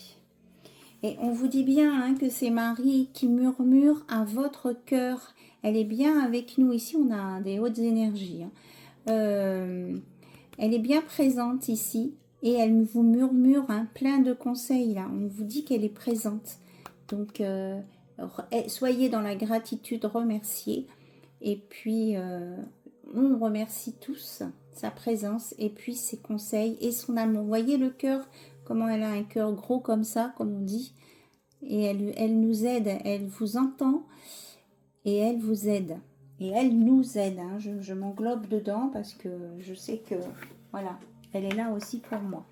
Et on vous dit bien hein, que c'est Marie qui murmure à votre cœur. Elle est bien avec nous. Ici, on a des hautes énergies. Hein. Elle est bien présente ici. Et elle vous murmure hein, plein de conseils. Là. On vous dit qu'elle est présente. Donc, soyez dans la gratitude, remerciez. Et puis, on remercie tous sa présence et puis ses conseils et son amour. Vous voyez le cœur, comment elle a un cœur gros comme ça, comme on dit. Et elle nous aide, elle vous entend et elle vous aide. Et elle nous aide. Hein. Je m'englobe dedans parce que je sais que, voilà, elle est là aussi pour moi.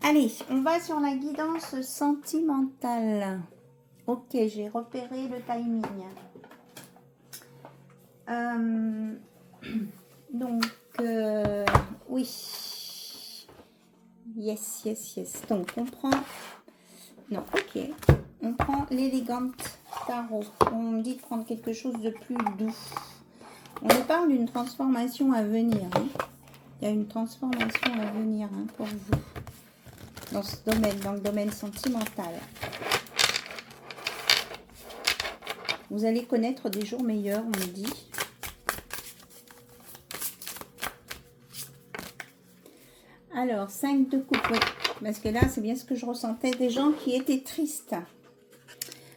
Allez, on va sur la guidance sentimentale. Ok, j'ai repéré le timing. Donc, oui. Yes. Donc, on prend... Non, ok. On prend l'élégante tarot. On me dit de prendre quelque chose de plus doux. On nous parle d'une transformation à venir. Hein. Il y a une transformation à venir hein, pour vous. Dans ce domaine, dans le domaine sentimental. Vous allez connaître des jours meilleurs, on me dit. Alors, 5 de coupe, oui. Parce que là, c'est bien ce que je ressentais. Des gens qui étaient tristes.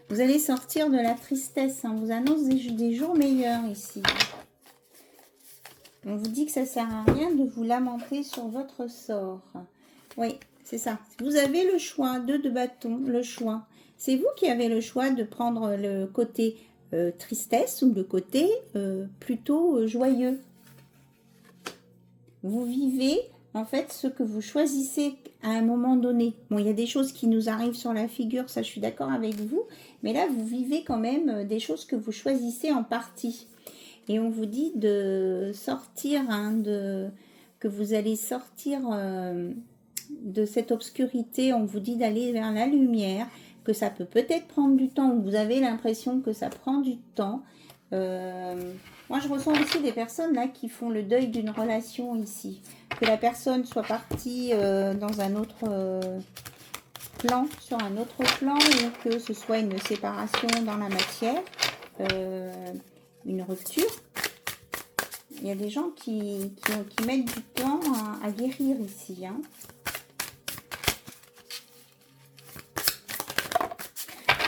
Vous allez sortir de la tristesse. Hein. On vous annonce des jours meilleurs ici. On vous dit que ça ne sert à rien de vous lamenter sur votre sort. Oui, c'est ça. Vous avez le choix, 2 de bâton, le choix. C'est vous qui avez le choix de prendre le côté tristesse ou le côté plutôt joyeux. Vous vivez en fait ce que vous choisissez à un moment donné. Bon, il y a des choses qui nous arrivent sur la figure, ça je suis d'accord avec vous. Mais là, vous vivez quand même des choses que vous choisissez en partie. Et on vous dit de sortir, hein, que vous allez sortir de cette obscurité. On vous dit d'aller vers la lumière, que ça peut peut-être prendre du temps, ou vous avez l'impression que ça prend du temps. Moi, je ressens aussi des personnes là qui font le deuil d'une relation ici. Que la personne soit partie dans un autre plan, sur un autre plan, ou que ce soit une séparation dans la matière. Une rupture. Il y a des gens qui mettent du temps à guérir ici. Hein.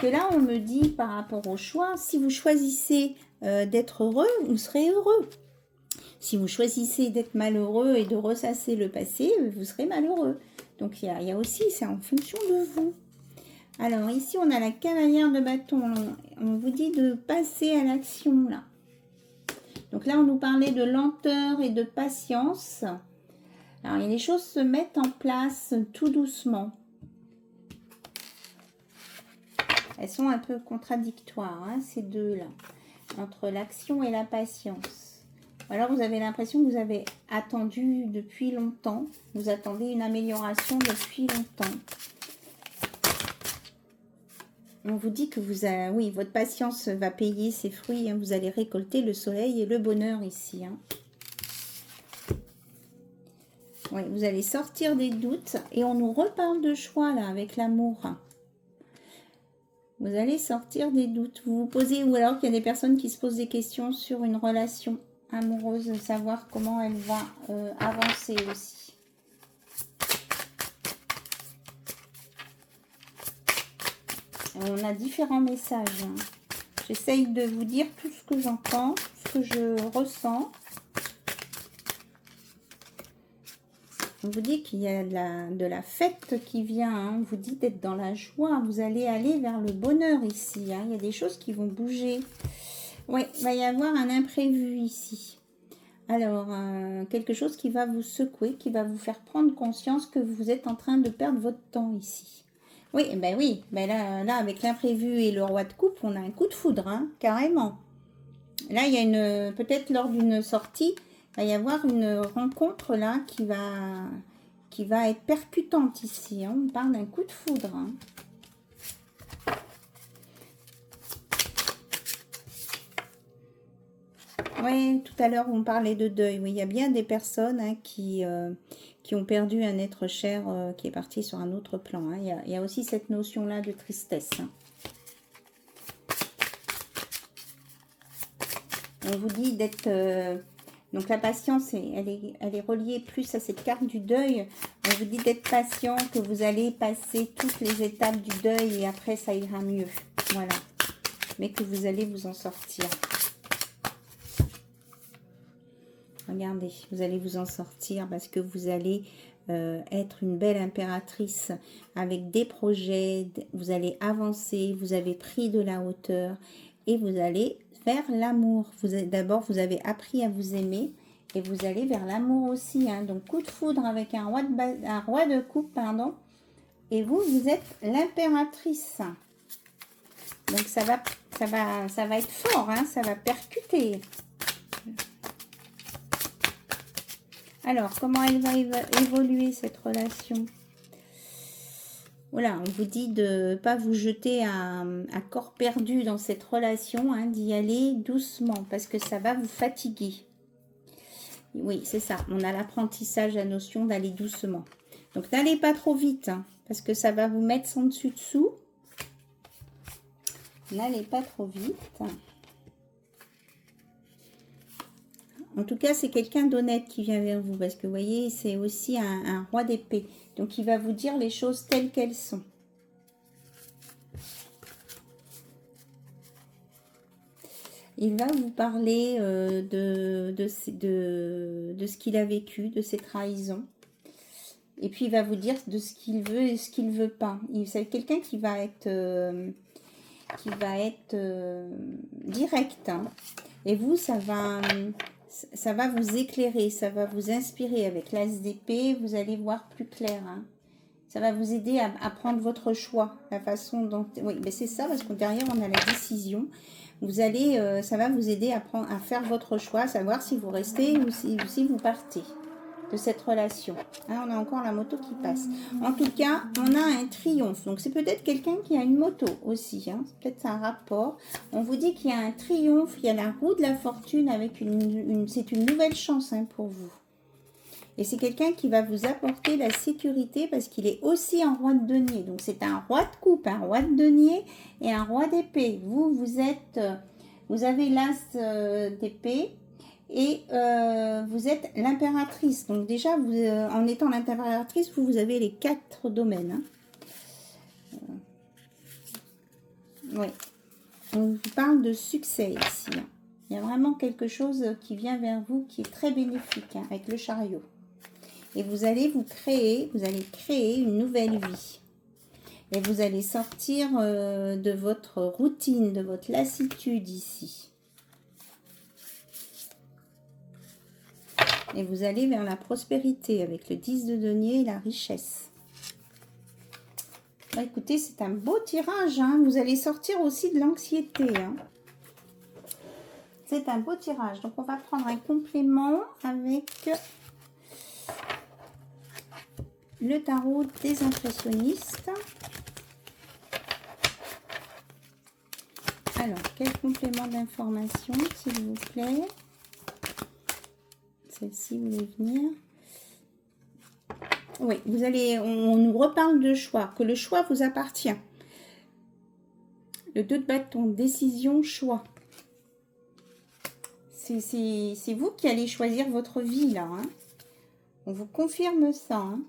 Que là, on me dit par rapport au choix, si vous choisissez d'être heureux, vous serez heureux. Si vous choisissez d'être malheureux et de ressasser le passé, vous serez malheureux. Donc, il y a aussi, c'est en fonction de vous. Alors, ici, on a la cavalière de bâton. On vous dit de passer à l'action, là. Donc là, on nous parlait de lenteur et de patience. Alors, les choses se mettent en place tout doucement. Elles sont un peu contradictoires, hein, ces deux-là. entre l'action et la patience. Alors vous avez l'impression que vous avez attendu depuis longtemps. Vous attendez une amélioration depuis longtemps. On vous dit que vous avez, oui, votre patience va payer ses fruits. Hein, vous allez récolter le soleil et le bonheur ici. Hein. Oui, vous allez sortir des doutes. Et on nous reparle de choix là avec l'amour. Vous allez sortir des doutes. Vous vous posez, ou alors qu'il y a des personnes qui se posent des questions sur une relation amoureuse, savoir comment elle va avancer aussi. On a différents messages. Hein. J'essaye de vous dire tout ce que j'entends, tout ce que je ressens. On vous dit qu'il y a de la fête qui vient. Hein. On vous dit d'être dans la joie. Vous allez aller vers le bonheur ici. Hein. Il y a des choses qui vont bouger. Oui, il va y avoir un imprévu ici. Alors, quelque chose qui va vous secouer, qui va vous faire prendre conscience que vous êtes en train de perdre votre temps ici. Oui, ben oui, ben là avec l'imprévu et le roi de coupe, on a un coup de foudre, hein, carrément. Là, il y a peut-être lors d'une sortie, il va y avoir une rencontre là qui va être percutante ici. Hein. On parle d'un coup de foudre. Hein. Oui, tout à l'heure, on parlait de deuil. Oui, il y a bien des personnes hein, qui ont perdu un être cher qui est parti sur un autre plan. Hein. Il y a aussi cette notion-là de tristesse. Hein. On vous dit d'être... donc la patience, elle est reliée plus à cette carte du deuil. On vous dit d'être patient, que vous allez passer toutes les étapes du deuil et après ça ira mieux. Voilà. Mais que vous allez vous en sortir. Regardez, vous allez vous en sortir parce que vous allez être une belle impératrice avec des projets. Vous allez avancer, vous avez pris de la hauteur et vous allez vers l'amour. D'abord, vous avez appris à vous aimer et vous allez vers l'amour aussi. Hein. Donc, coup de foudre avec un roi de coupe, pardon. Et vous êtes l'impératrice. Donc, ça va être fort, hein, ça va percuter. Alors, comment elle va évoluer cette relation? Voilà, on vous dit de ne pas vous jeter à corps perdu dans cette relation, hein, d'y aller doucement parce que ça va vous fatiguer. Oui, c'est ça, on a l'apprentissage, la notion d'aller doucement. Donc, n'allez pas trop vite hein, parce que ça va vous mettre sans dessus-dessous. N'allez pas trop vite. En tout cas, c'est quelqu'un d'honnête qui vient vers vous. Parce que vous voyez, c'est aussi un roi d'épée. Donc, il va vous dire les choses telles qu'elles sont. Il va vous parler de ce qu'il a vécu, de ses trahisons. Et puis, il va vous dire de ce qu'il veut et ce qu'il ne veut pas. C'est quelqu'un qui va être direct. Hein. Et vous, ça va vous éclairer, ça va vous inspirer. Avec l'as d'épée, vous allez voir plus clair. Hein. Ça va vous aider à prendre votre choix, la façon dont... Oui, mais c'est ça, parce que derrière, on a la décision. Vous allez, ça va vous aider à faire votre choix, à savoir si vous restez ou si vous partez de cette relation. Hein, on a encore la moto qui passe. En tout cas, on a un triomphe. Donc, c'est peut-être quelqu'un qui a une moto aussi. Hein. Peut-être un rapport. On vous dit qu'il y a un triomphe. Il y a la roue de la fortune avec c'est une nouvelle chance hein, pour vous. Et c'est quelqu'un qui va vous apporter la sécurité parce qu'il est aussi un roi de denier. Donc, c'est un roi de coupe, un roi de denier et un roi d'épée. Vous avez l'as d'épée. Et vous êtes l'impératrice. Donc déjà, en étant l'impératrice, vous avez les 4 domaines. Hein. Oui. On vous parle de succès ici. Hein. Il y a vraiment quelque chose qui vient vers vous qui est très bénéfique hein, avec le chariot. Et vous allez créer une nouvelle vie. Et vous allez sortir de votre routine, de votre lassitude ici. Et vous allez vers la prospérité avec le 10 de denier et la richesse. Bah, écoutez, c'est un beau tirage. Hein. Vous allez sortir aussi de l'anxiété. Hein. C'est un beau tirage. Donc, on va prendre un complément avec le tarot des impressionnistes. Alors, quel complément d'information, s'il vous plaît? Celle-ci voulait venir. Oui, vous allez, on nous reparle de choix, que le choix vous appartient. Le 2 de bâton, décision, choix. C'est vous qui allez choisir votre vie, là. Hein. On vous confirme ça. Hein.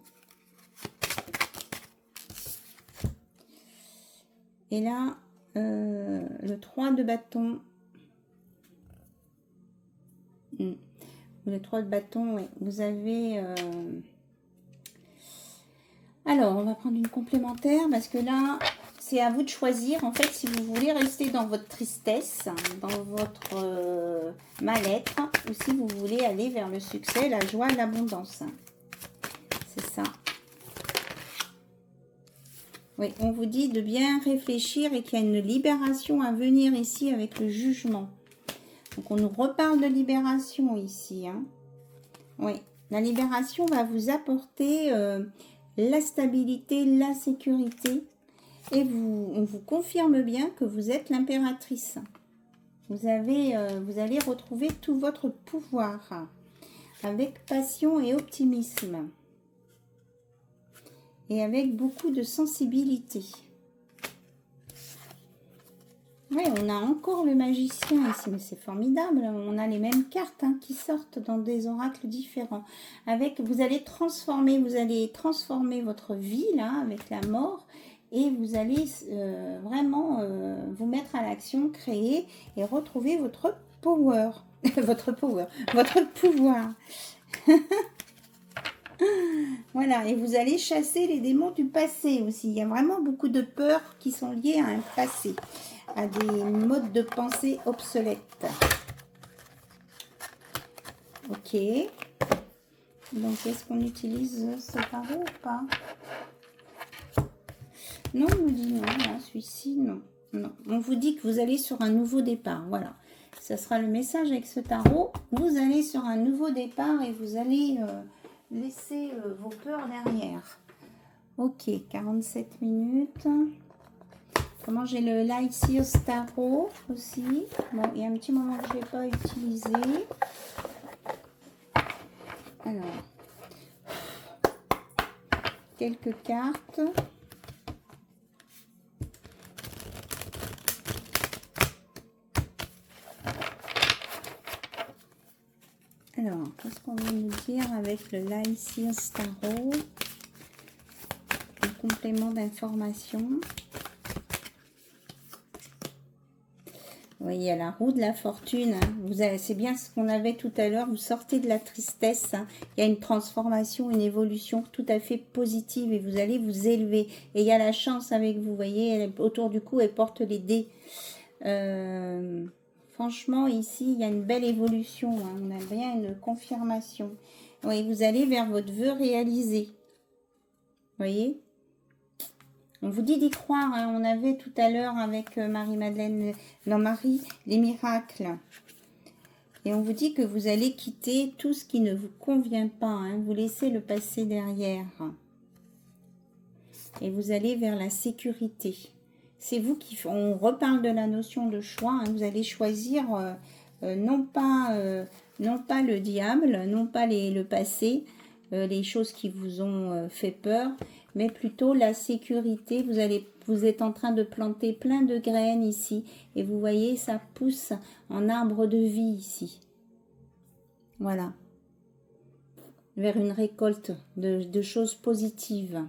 Et là, le 3 de bâton. Le 3 de bâton, oui. Vous avez... Alors, on va prendre une complémentaire parce que là, c'est à vous de choisir. En fait, si vous voulez rester dans votre tristesse, dans votre mal-être, ou si vous voulez aller vers le succès, la joie, l'abondance. C'est ça. Oui, on vous dit de bien réfléchir et qu'il y a une libération à venir ici avec le jugement. Donc, on nous reparle de libération ici. Hein. Oui, la libération va vous apporter la stabilité, la sécurité. Et on vous confirme bien que vous êtes l'impératrice. Vous allez retrouver tout votre pouvoir avec passion et optimisme. Et avec beaucoup de sensibilité. Oui, on a encore le magicien ici, mais c'est formidable. On a les mêmes cartes hein, qui sortent dans des oracles différents. Vous allez transformer votre vie là avec la mort et vous allez vraiment vous mettre à l'action, créer et retrouver votre power, votre pouvoir. Voilà, et vous allez chasser les démons du passé aussi. Il y a vraiment beaucoup de peurs qui sont liées à un passé, à des modes de pensée obsolètes. Ok. Donc, est-ce qu'on utilise ce tarot ou pas? Non, on nous dit non. Là, celui-ci, non. Non. On vous dit que vous allez sur un nouveau départ. Voilà. Ça sera le message avec ce tarot. Vous allez sur un nouveau départ et vous allez laisser vos peurs derrière. Ok, 47 minutes. Comment j'ai le Light Seers Tarot aussi. Bon, il y a un petit moment que je n'ai pas utilisé. Alors, quelques cartes. Alors, qu'est-ce qu'on va nous dire avec le Light Seers Tarot? Un complément d'information. Oui, il y a la roue de la fortune. Hein. C'est bien ce qu'on avait tout à l'heure. Vous sortez de la tristesse. Hein. Il y a une transformation, une évolution tout à fait positive et vous allez vous élever. Et il y a la chance avec vous. Vous voyez, autour du cou, elle porte les dés. Franchement, ici, il y a une belle évolution. Hein. On a bien une confirmation. Oui, vous allez vers votre vœu réalisé. Vous voyez? On vous dit d'y croire, hein. On avait tout à l'heure avec Marie-Madeleine, non Marie, les miracles. Et on vous dit que vous allez quitter tout ce qui ne vous convient pas. Hein. Vous laissez le passé derrière. Et vous allez vers la sécurité. C'est vous qui... On reparle de la notion de choix. Hein. Vous allez choisir non pas le diable, non pas le passé, les choses qui vous ont fait peur, mais plutôt la sécurité. Vous êtes en train de planter plein de graines ici. Et vous voyez, ça pousse en arbre de vie ici. Voilà. Vers une récolte de choses positives.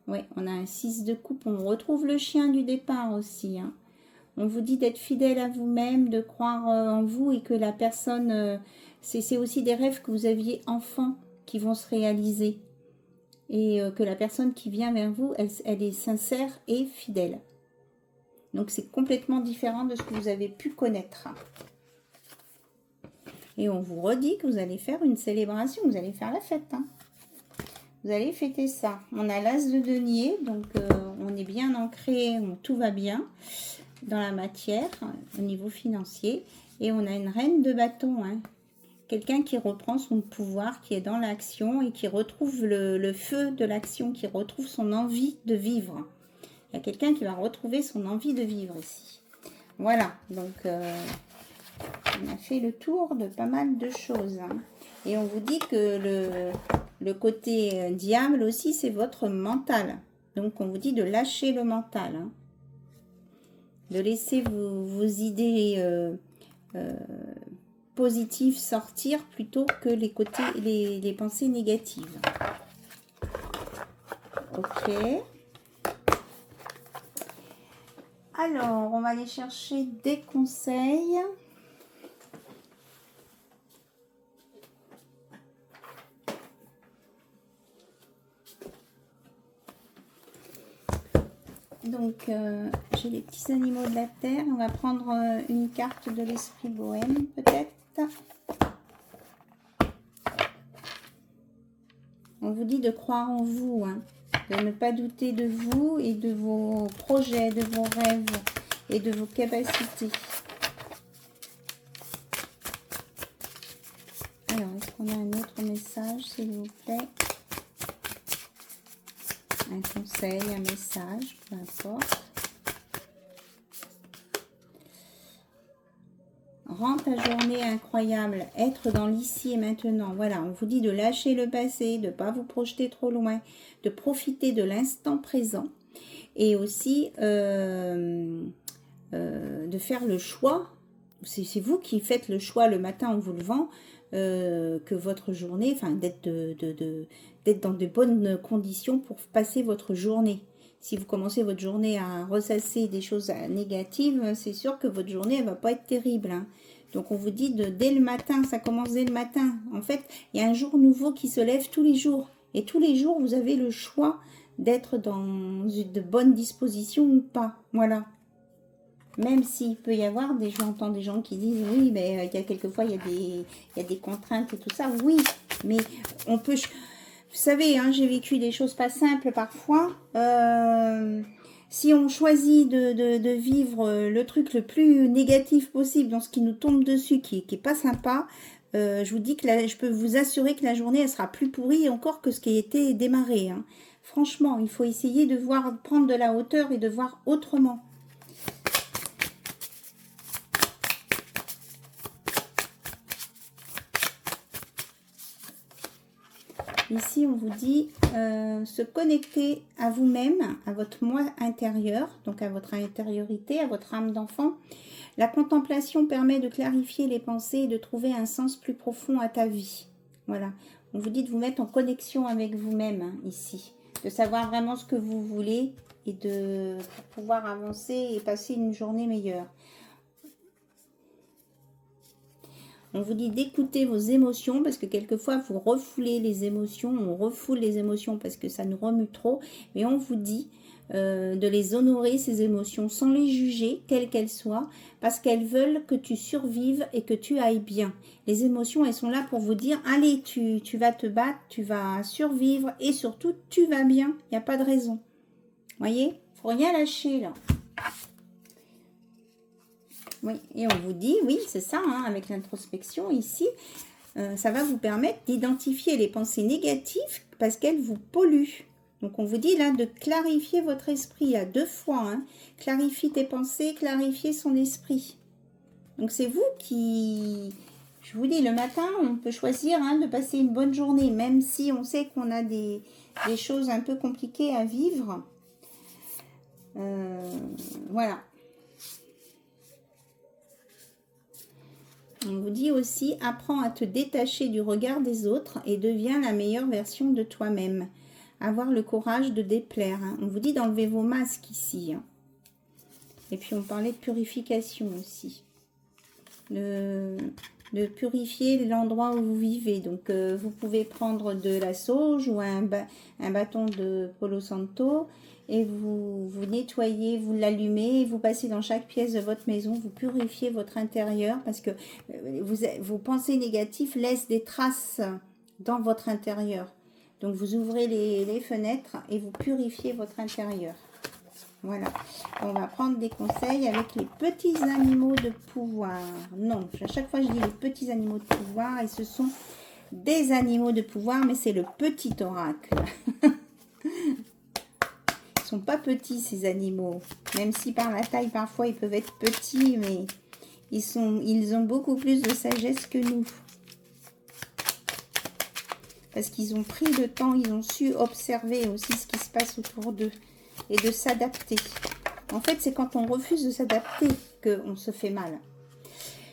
Oui, on a un 6 de coupe. On retrouve le chien du départ aussi. Hein. On vous dit d'être fidèle à vous-même, de croire en vous et que la personne... c'est aussi des rêves que vous aviez enfant qui vont se réaliser. Et que la personne qui vient vers vous, elle est sincère et fidèle. Donc, c'est complètement différent de ce que vous avez pu connaître. Et on vous redit que vous allez faire une célébration, vous allez faire la fête. Hein. Vous allez fêter ça. On a l'as de denier, donc on est bien ancré, tout va bien dans la matière, au niveau financier. Et on a une reine de bâton, hein. Quelqu'un qui reprend son pouvoir, qui est dans l'action et qui retrouve le feu de l'action, qui retrouve son envie de vivre. Il y a quelqu'un qui va retrouver son envie de vivre ici. Voilà, donc on a fait le tour de pas mal de choses, hein. Et on vous dit que le côté diable aussi, c'est votre mental. Donc on vous dit de lâcher le mental, hein. De laisser vos idées positives sortir plutôt que les pensées négatives. Ok. Alors, on va aller chercher des conseils. Donc, j'ai les petits animaux de la terre. On va prendre une carte de l'esprit bohème, peut-être. On vous dit de croire en vous, hein, de ne pas douter de vous et de vos projets, de vos rêves et de vos capacités. Alors, est-ce qu'on a un autre message, s'il vous plaît? Un conseil, un message, peu importe. Rends ta journée incroyable, être dans l'ici et maintenant. Voilà, on vous dit de lâcher le passé, de ne pas vous projeter trop loin, de profiter de l'instant présent et aussi de faire le choix. C'est vous qui faites le choix le matin en vous levant que votre journée, enfin d'être dans de bonnes conditions pour passer votre journée. Si vous commencez votre journée à ressasser des choses négatives, c'est sûr que votre journée elle va pas être terrible, hein. Donc on vous dit dès le matin, ça commence dès le matin. En fait, il y a un jour nouveau qui se lève tous les jours. Et tous les jours, vous avez le choix d'être dans de bonnes dispositions ou pas. Voilà. Même s'il peut y avoir j'entends des gens qui disent oui, mais il y a quelquefois il y a des contraintes et tout ça. Oui, mais on peut. Vous savez, hein, j'ai vécu des choses pas simples parfois. Si on choisit de vivre le truc le plus négatif possible dans ce qui nous tombe dessus, qui est pas sympa, je vous dis que je peux vous assurer que la journée elle sera plus pourrie encore que ce qui a été démarré, hein. Franchement, il faut essayer de prendre de la hauteur et de voir autrement. Ici, on vous dit se connecter à vous-même, à votre moi intérieur, donc à votre intériorité, à votre âme d'enfant. La contemplation permet de clarifier les pensées et de trouver un sens plus profond à ta vie. Voilà. On vous dit de vous mettre en connexion avec vous-même, hein, ici. De savoir vraiment ce que vous voulez et pour pouvoir avancer et passer une journée meilleure. On vous dit d'écouter vos émotions parce que quelquefois vous refoulez les émotions, on refoule les émotions parce que ça nous remue trop, mais on vous dit de les honorer, ces émotions, sans les juger, quelles qu'elles soient, parce qu'elles veulent que tu survives et que tu ailles bien. Les émotions, elles sont là pour vous dire, allez, tu vas te battre, tu vas survivre et surtout, tu vas bien, il n'y a pas de raison. Voyez, faut rien lâcher là. Oui, et on vous dit, oui, c'est ça, hein, avec l'introspection ici, ça va vous permettre d'identifier les pensées négatives parce qu'elles vous polluent. Donc, on vous dit là de clarifier votre esprit à 2 fois. Hein. Clarifie tes pensées, clarifier son esprit. Donc, c'est vous qui... Je vous dis, le matin, on peut choisir de passer une bonne journée, même si on sait qu'on a des choses un peu compliquées à vivre. Voilà. On vous dit aussi, apprends à te détacher du regard des autres et deviens la meilleure version de toi-même. Avoir le courage de déplaire. Hein. On vous dit d'enlever vos masques ici. Hein. Et puis on parlait de purification aussi. De purifier l'endroit où vous vivez. Donc vous pouvez prendre de la sauge ou un bâton de Palo Santo et vous nettoyez, vous l'allumez, vous passez dans chaque pièce de votre maison, vous purifiez votre intérieur parce que vos pensées négatives laissent des traces dans votre intérieur. Donc vous ouvrez les fenêtres et vous purifiez votre intérieur. Voilà. On va prendre des conseils avec les petits animaux de pouvoir. Non, à chaque fois je dis les petits animaux de pouvoir et ce sont des animaux de pouvoir, mais c'est le petit oracle. Ils sont pas petits ces animaux, même si par la taille parfois ils peuvent être petits, mais ils ont beaucoup plus de sagesse que nous. Parce qu'ils ont pris le temps, ils ont su observer aussi ce qui se passe autour d'eux et de s'adapter. En fait, c'est quand on refuse de s'adapter qu'on se fait mal.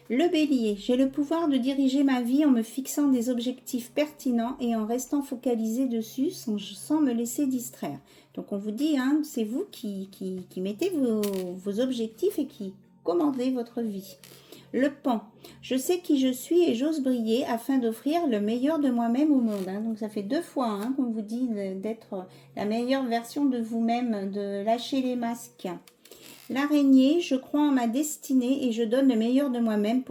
Le bélier, j'ai le pouvoir de diriger ma vie en me fixant des objectifs pertinents et en restant focalisé dessus sans me laisser distraire. Donc on vous dit, hein, c'est vous qui mettez vos objectifs et qui commandez votre vie. Le pan, je sais qui je suis et j'ose briller afin d'offrir le meilleur de moi-même au monde. Hein. Donc ça fait 2 fois hein, qu'on vous dit d'être la meilleure version de vous-même, de lâcher les masques. L'araignée, je crois en ma destinée et je donne le meilleur de moi-même.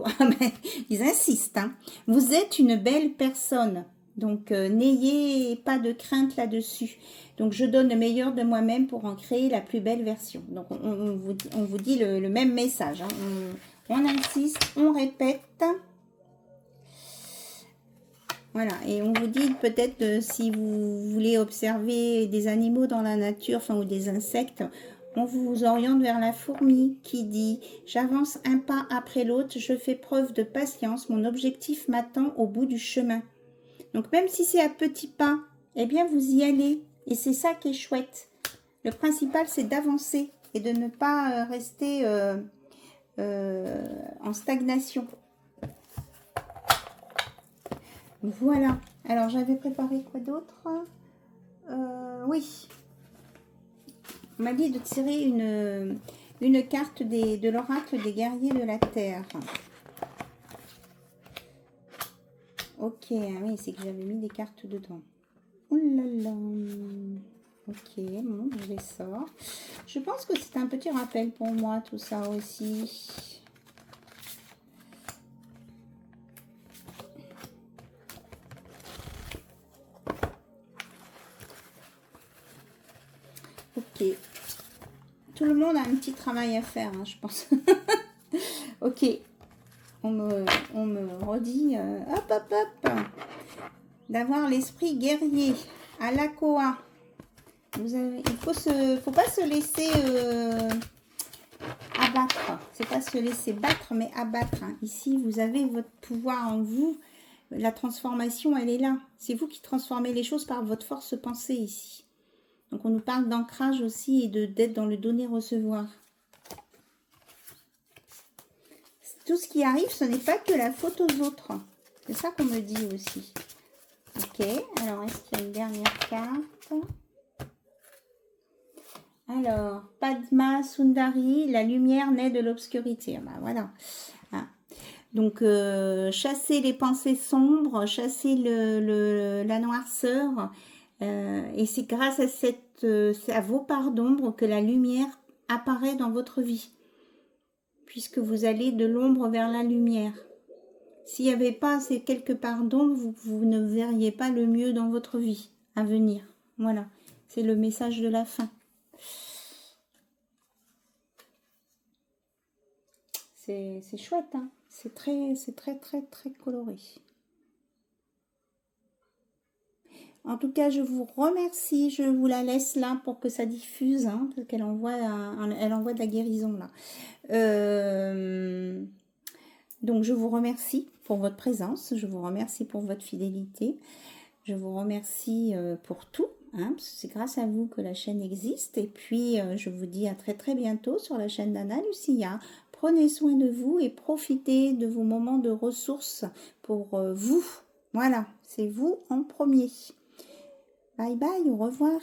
Ils insistent. Hein. Vous êtes une belle personne. Donc, n'ayez pas de crainte là-dessus. Donc, je donne le meilleur de moi-même pour en créer la plus belle version. Donc, on vous dit le même message. Hein. On insiste, on répète. Voilà, et on vous dit peut-être si vous voulez observer des animaux dans la nature, enfin, ou des insectes, on vous oriente vers la fourmi qui dit « J'avance un pas après l'autre, je fais preuve de patience, mon objectif m'attend au bout du chemin. » Donc même si c'est à petits pas, eh bien vous y allez. Et c'est ça qui est chouette. Le principal, c'est d'avancer et de ne pas rester en stagnation. Voilà. Alors, j'avais préparé quoi d'autre? Oui. On m'a dit de tirer une carte de l'oracle des guerriers de la terre. Ok, oui, c'est que j'avais mis des cartes dedans. Oh là là. Ok, bon, je les sors. Je pense que c'est un petit rappel pour moi, tout ça aussi. Ok. Tout le monde a un petit travail à faire, hein, je pense. Ok. On me redit, hop, hop, hop, d'avoir l'esprit guerrier à l'Akoa. Il faut pas se laisser abattre. C'est pas se laisser battre, mais abattre. Hein. Ici, vous avez votre pouvoir en vous. La transformation, elle est là. C'est vous qui transformez les choses par votre force pensée ici. Donc, on nous parle d'ancrage aussi et d'être dans le donner-recevoir. Tout ce qui arrive, ce n'est pas que la faute aux autres. C'est ça qu'on me dit aussi. Ok, alors est-ce qu'il y a une dernière carte? Alors, Padma Sundari, la lumière naît de l'obscurité. Ben voilà. Ah. Donc, chasser les pensées sombres, chasser la noirceur. Et c'est grâce à vos parts d'ombre que la lumière apparaît dans votre vie. Puisque vous allez de l'ombre vers la lumière. S'il n'y avait pas ces quelques parts d'ombre, vous ne verriez pas le mieux dans votre vie à venir. Voilà, c'est le message de la fin. C'est chouette, hein. C'est très coloré. En tout cas, je vous remercie. Je vous la laisse là pour que ça diffuse, hein, parce qu'elle envoie de la guérison là. Donc, je vous remercie pour votre présence. Je vous remercie pour votre fidélité. Je vous remercie pour tout. Hein, parce que c'est grâce à vous que la chaîne existe. Et puis, je vous dis à très bientôt sur la chaîne d'Anna Lucia. Prenez soin de vous et profitez de vos moments de ressources pour vous. Voilà, c'est vous en premier. Bye bye, au revoir.